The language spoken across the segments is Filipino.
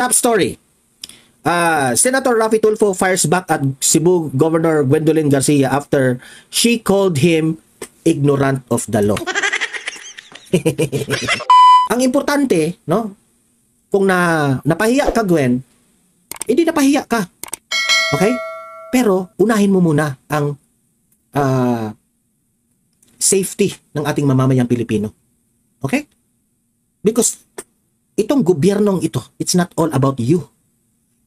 Top story. Senator Raffy Tulfo fires back at Cebu Governor Gwendolyn Garcia after she called him ignorant of the law. Ang importante, no? Kung napahiya ka, Gwen, hindi napahiya ka. Okay? Pero unahin mo muna ang safety ng ating mamamayang Pilipino. Okay? Because itong gobyernong ito, it's not all about you.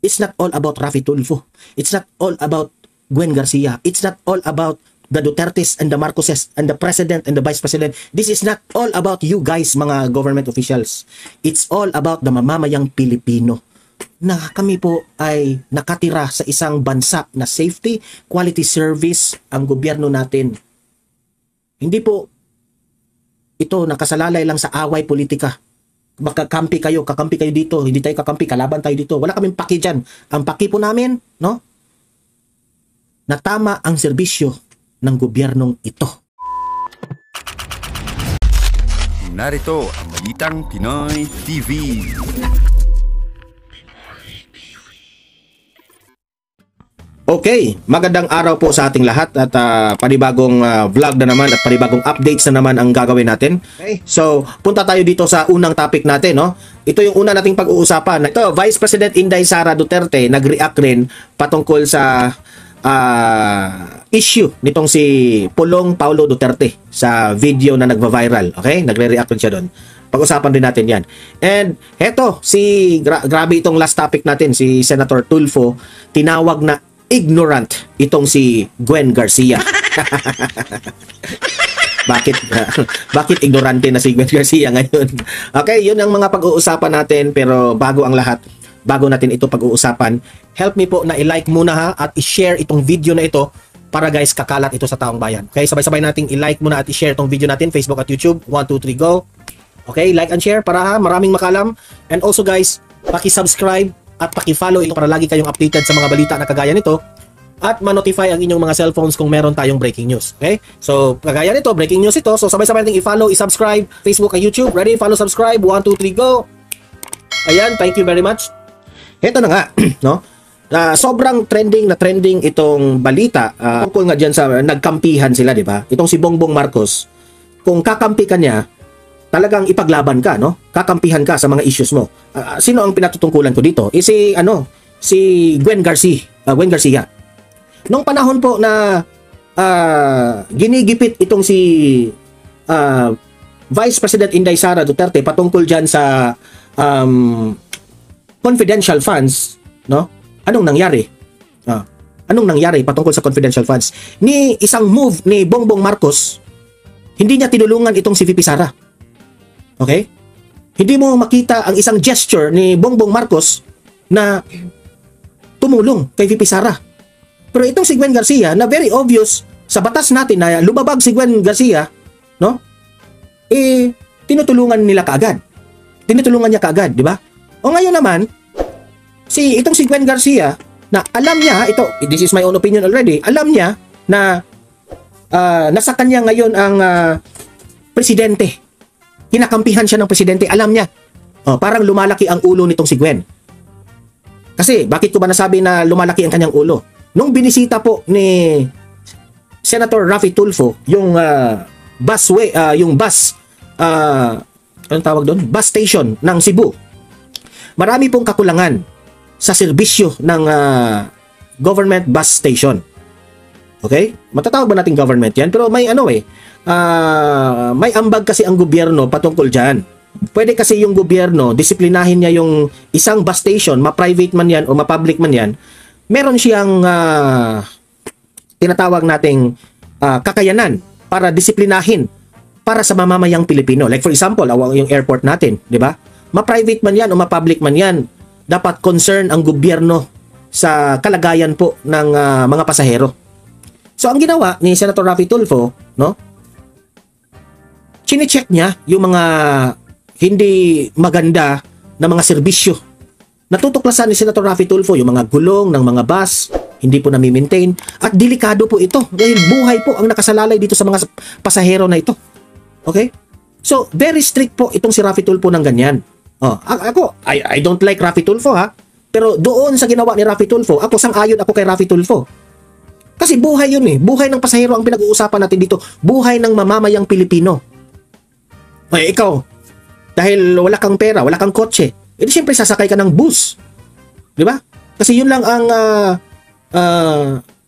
It's not all about Raffy Tulfo. It's not all about Gwen Garcia. It's not all about the Dutertes and the Marcoses and the President and the Vice President. This is not all about you guys, mga government officials. It's all about the mamamayang Pilipino na kami po ay nakatira sa isang bansa na safety, quality service ang gobyerno natin. Hindi po ito nakasalalay lang sa away politika. Kakampi kayo dito, hindi tayo kakampi, kalaban tayo dito. Wala kaming paki dyan. Ang paki po namin, no? Na tama ang serbisyo ng gobyernong ito. Narito ang Balitang Pinoy TV. Okay, magandang araw po sa ating lahat at panibagong vlog na naman at panibagong updates na naman ang gagawin natin. Okay, so punta tayo dito sa unang topic natin, no? Ito yung una nating pag-uusapan. Ito, Vice President Inday Sara Duterte nag-react rin patungkol sa issue nitong si Pulong Paulo Duterte sa video na nagva-viral. Okay, nagre-react rin siya doon. Pag-usapan din natin yan. And heto, grabe itong last topic natin, si Senator Tulfo, tinawag na ignorant itong si Gwen Garcia. Bakit ignorante na si Gwen Garcia ngayon? Okay, yun ang mga pag-uusapan natin, pero bago ang lahat, bago natin ito pag-uusapan, help me po na i-like muna ha at i-share itong video na ito para guys kakalat ito sa taong bayan. Okay, sabay-sabay nating i-like muna at i-share itong video natin, Facebook at YouTube. 1, 2, 3, go! Okay, like and share para ha, maraming makalam. And also guys, paki-subscribe at paki-follow ito para lagi kayong updated sa mga balita na kagaya nito at ma-notify ang inyong mga cellphones kung meron tayong breaking news. Okay? So, kagaya nito, breaking news ito. So, sabay-sabay natin i-follow, i-subscribe, Facebook at YouTube. Ready? Follow, subscribe. 1, 2, 3, go! Ayan, thank you very much. Ito na nga, no? Sobrang trending itong balita. Tungkol nga dyan sa nagkampihan sila, di ba? Itong si Bongbong Marcos, kung kakampi ka niya, talagang ipaglaban ka, no? Kakampihan ka sa mga issues mo. Sino ang pinatutungkulan ko dito? Si Gwen Garcia. Nung panahon po na ginigipit itong si Vice President Inday Sara Duterte patungkol diyan sa confidential funds, no? Anong nangyari? Anong nangyari patungkol sa confidential funds? Ni isang move ni Bongbong Marcos, hindi niya tinulungan itong si VP Sara. Okay? Hindi mo makita ang isang gesture ni Bongbong Marcos na tumulong kay VP Sara. Pero itong si Gwen Garcia, na very obvious sa batas natin na lumabag si Gwen Garcia, no? Tinutulungan nila kaagad. Tinutulungan niya kaagad, di ba? O ngayon naman, itong si Gwen Garcia, na alam niya, this is my own opinion already, alam niya na nasa kanya ngayon ang presidente. Kinakampihan siya ng presidente, alam niya. Parang lumalaki ang ulo nitong si Gwen. Kasi, bakit ko ba nasabi na lumalaki ang kanyang ulo? Nung binisita po ni Senator Raffy Tulfo, yung anong tawag doon? Bus station ng Cebu. Marami pong kakulangan sa serbisyo ng government bus station. Okay? Matatawag ba natin government yan? Pero may may ambag kasi ang gobyerno patungkol dyan. Pwede kasi yung gobyerno, disiplinahin niya yung isang bus station, ma-private man yan o ma-public man yan, meron siyang tinatawag nating kakayanan para disiplinahin para sa mamamayang Pilipino. Like for example, yung airport natin, di ba? Ma-private man yan o ma-public man yan, dapat concern ang gobyerno sa kalagayan po ng mga pasahero. So ang ginawa ni Senator Raffy Tulfo, no? Chine-check niya yung mga hindi maganda na mga serbisyo. Natutuklasan ni Senator Raffy Tulfo yung mga gulong ng mga bus, hindi po nami-maintain, at delikado po ito dahil buhay po ang nakasalalay dito sa mga pasahero na ito. Okay? So, very strict po itong si Raffy Tulfo ng ganyan. Oh, ako, I don't like Raffy Tulfo ha. Pero doon sa ginawa ni Raffy Tulfo, ako sang-ayon ako kay Raffy Tulfo. Kasi buhay yun eh. Buhay ng pasahero ang pinag-uusapan natin dito. Buhay ng mamamayang Pilipino. Ay, ikaw, dahil wala kang pera, wala kang kotse, edi siyempre sasakay ka ng bus. Di ba? Kasi yun lang ang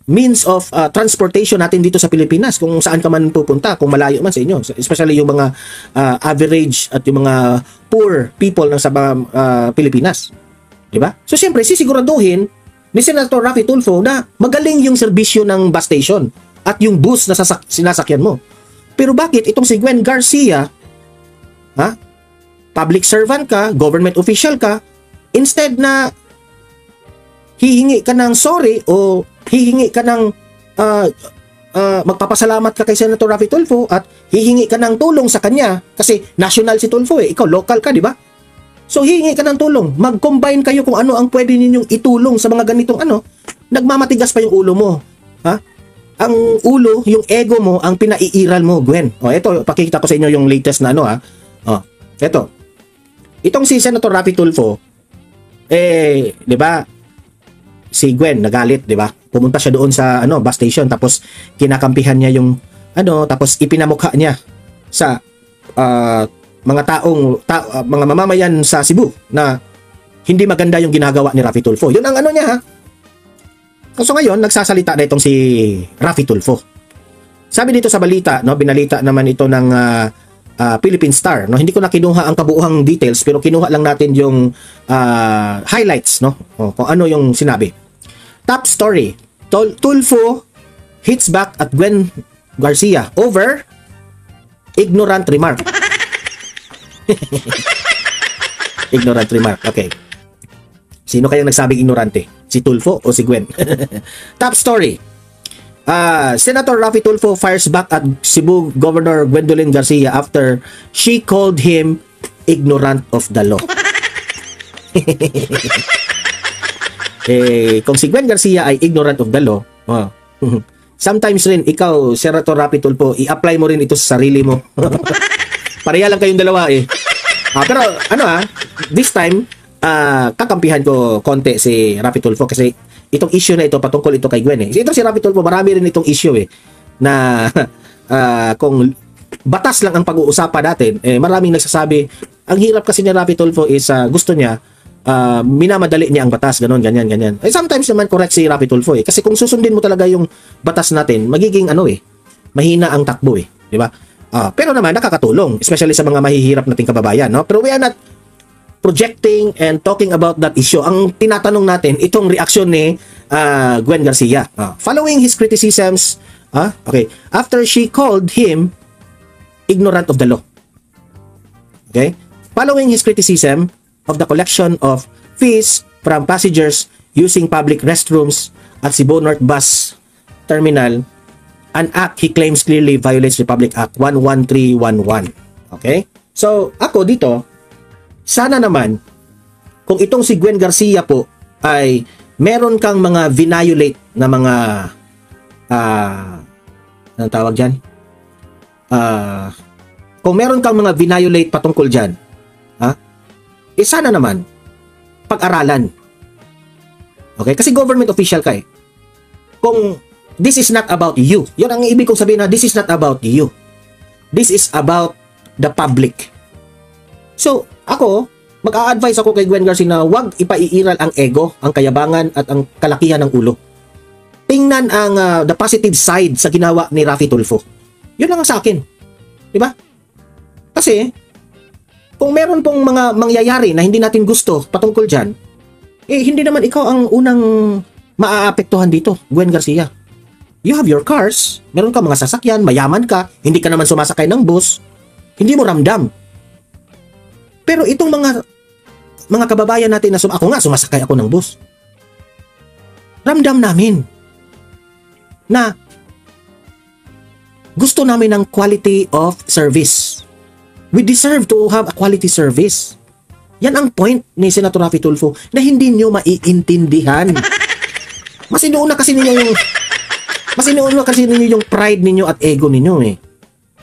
means of transportation natin dito sa Pilipinas. Kung saan ka man pupunta, kung malayo man sa inyo. Especially yung mga average at yung mga poor people ng sa Pilipinas. Di ba? So siyempre, sisiguraduhin ni Senator Raffy Tulfo na magaling yung serbisyo ng bus station at yung bus na sinasakyan mo. Pero bakit itong si Gwen Garcia, public servant ka, government official ka, instead na hihingi ka ng sorry o hihingi ka ng magpapasalamat ka kay Senator Raffy Tulfo at hihingi ka ng tulong sa kanya kasi national si Tulfo ikaw local ka, di ba? So hihingi ka ng tulong, mag-combine kayo kung ano ang pwede ninyong itulong sa mga ganitong nagmamatigas pa yung ulo mo. Ang ulo, yung ego mo, ang pinaiiral mo, Gwen. Ito, pakikita ko sa inyo yung latest na ito. Itong si Senator Raffy Tulfo, di ba? Si Gwen nagalit, di ba? Pumunta siya doon sa bus station tapos kinakampihan niya yung tapos ipinamukha niya sa mga mga mamamayan sa Cebu na hindi maganda yung ginagawa ni Raffy Tulfo. Yun ang niya ha. So ngayon nagsasalita na itong si Raffy Tulfo. Sabi dito sa balita, binalita naman ito ng Philippine Star, hindi ko na kinuha ang kabuuhang details pero kinuha lang natin yung highlights, kung ano yung sinabi. Top story, Tulfo hits back at Gwen Garcia over ignorant remark. Ignorant remark, okay. Sino kayang nagsabing ignorante? Si Tulfo o si Gwen? Top story, Senator Raffy Tulfo fires back at Cebu Governor Gwendolyn Garcia after she called him ignorant of the law. Kung si Gwen Garcia ay ignorant of the law, sometimes rin ikaw, Senator Raffy Tulfo, i-apply mo rin ito sa sarili mo. Pareha lang kayong dalawa pero this time kakampihan ko konti si Raffy Tulfo kasi itong issue na ito patungkol ito kay Gwen Ito si Raffy Tulfo, marami rin itong issue na kung batas lang ang pag-uusapan natin, maraming nagsasabi ang hirap kasi ni Raffy Tulfo is gusto niya minamadali niya ang batas, ganyan. Sometimes naman correct si Raffy Tulfo kasi kung susundin mo talaga yung batas natin, magiging mahina ang takbo di ba? Pero naman nakakatulong, especially sa mga mahihirap nating kababayan, Pero we are not projecting and talking about that issue. Ang tinatanong natin, itong reaksyon ni Gwen Garcia. Following his criticisms, after she called him ignorant of the law. Okay? Following his criticism of the collection of fees from passengers using public restrooms at Cebu North Bus Terminal, an act he claims clearly violates Republic Act 11311. Okay? So, ako dito, sana naman, kung itong si Gwen Garcia po ay meron kang mga violate na mga anong tawag dyan? Kung meron kang mga violate patungkol dyan, sana naman, pag-aralan. Okay? Kasi government official ka Kung this is not about you. Yun ang ibig kong sabihin na this is not about you. This is about the public. So, ako, mag-a-advise ako kay Gwen Garcia na huwag ipaiiral ang ego, ang kayabangan at ang kalakihan ng ulo. Tingnan ang the positive side sa ginawa ni Raffy Tulfo. Yun lang ang sa akin. Diba? Kasi, kung meron pong mga mangyayari na hindi natin gusto patungkol dyan, hindi naman ikaw ang unang maaapektuhan dito, Gwen Garcia. You have your cars, meron ka mga sasakyan, mayaman ka, hindi ka naman sumasakay ng bus, hindi mo ramdam. Pero itong mga kababayan natin na ako nga sumasakay ako ng bus. Ramdam namin na gusto namin ng quality of service. We deserve to have a quality service. Yan ang point ni Senator Raffy Tulfo na hindi nyo maiintindihan. Mas inuuna kasi ninyo yung pride ninyo at ego ninyo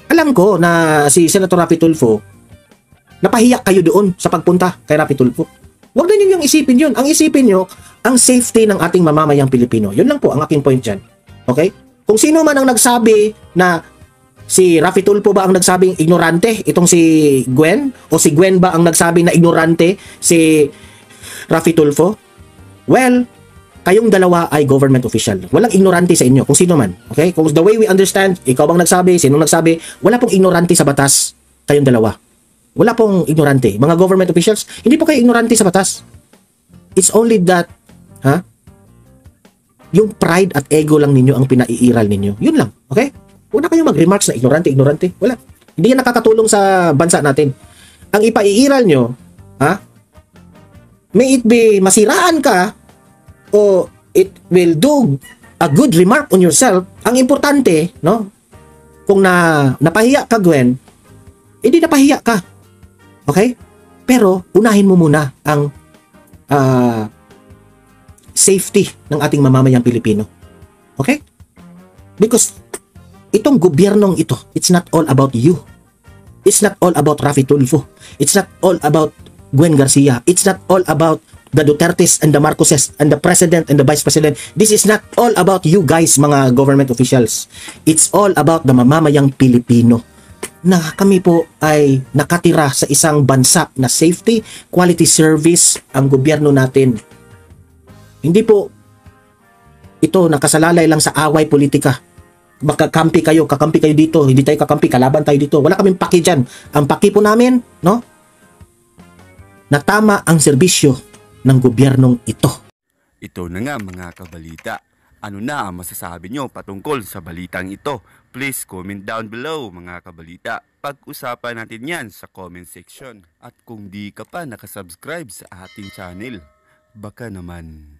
Alam ko na si Senator Raffy Tulfo napahiya kayo doon sa pagpunta kay Rafi Tulfo. Huwag na ninyong isipin yun. Ang isipin nyo, ang safety ng ating mamamayang Pilipino. Yun lang po ang aking point dyan. Okay? Kung sino man ang nagsabi na si Rafi Tulfo ba ang nagsabing ignorante, itong si Gwen, o si Gwen ba ang nagsabi na ignorante si Rafi Tulfo, well, kayong dalawa ay government official. Walang ignorante sa inyo, kung sino man. Okay? Kung the way we understand, ikaw bang nagsabi, sino nagsabi, wala pong ignorante sa batas, kayong dalawa. Wala pong ignorante. Mga government officials, hindi po kayo ignorante sa batas. It's only that, yung pride at ego lang ninyo ang pinaiiral ninyo. Yun lang. Okay? Huwag na kayong mag-remarks na ignorante. Wala. Hindi yan nakakatulong sa bansa natin. Ang ipaiiral nyo, may it be masiraan ka, o it will do a good remark on yourself. Ang importante, no? Kung napahiya ka, Gwen, hindi napahiya ka. Okay? Pero, unahin mo muna ang safety ng ating mamamayang Pilipino. Okay? Because, itong gobyernong ito, it's not all about you. It's not all about Rafi Tulfo. It's not all about Gwen Garcia. It's not all about the Dutertes and the Marcoses and the President and the Vice President. This is not all about you guys, mga government officials. It's all about the mamamayang Pilipino. Na kami po ay nakatira sa isang bansa na safety, quality service ang gobyerno natin. Hindi po ito nakasalalay lang sa away politika. Kakampi kayo dito, hindi tayo kakampi, kalaban tayo dito. Wala kaming paki dyan. Ang paki po namin, no? Na tama ang serbisyo ng gobyernong ito. Ito na nga mga kabalita. Ano na ang masasabi nyo patungkol sa balitang ito? Please comment down below mga kabalita. Pag-usapan natin yan sa comment section. At kung di ka pa nakasubscribe sa ating channel, baka naman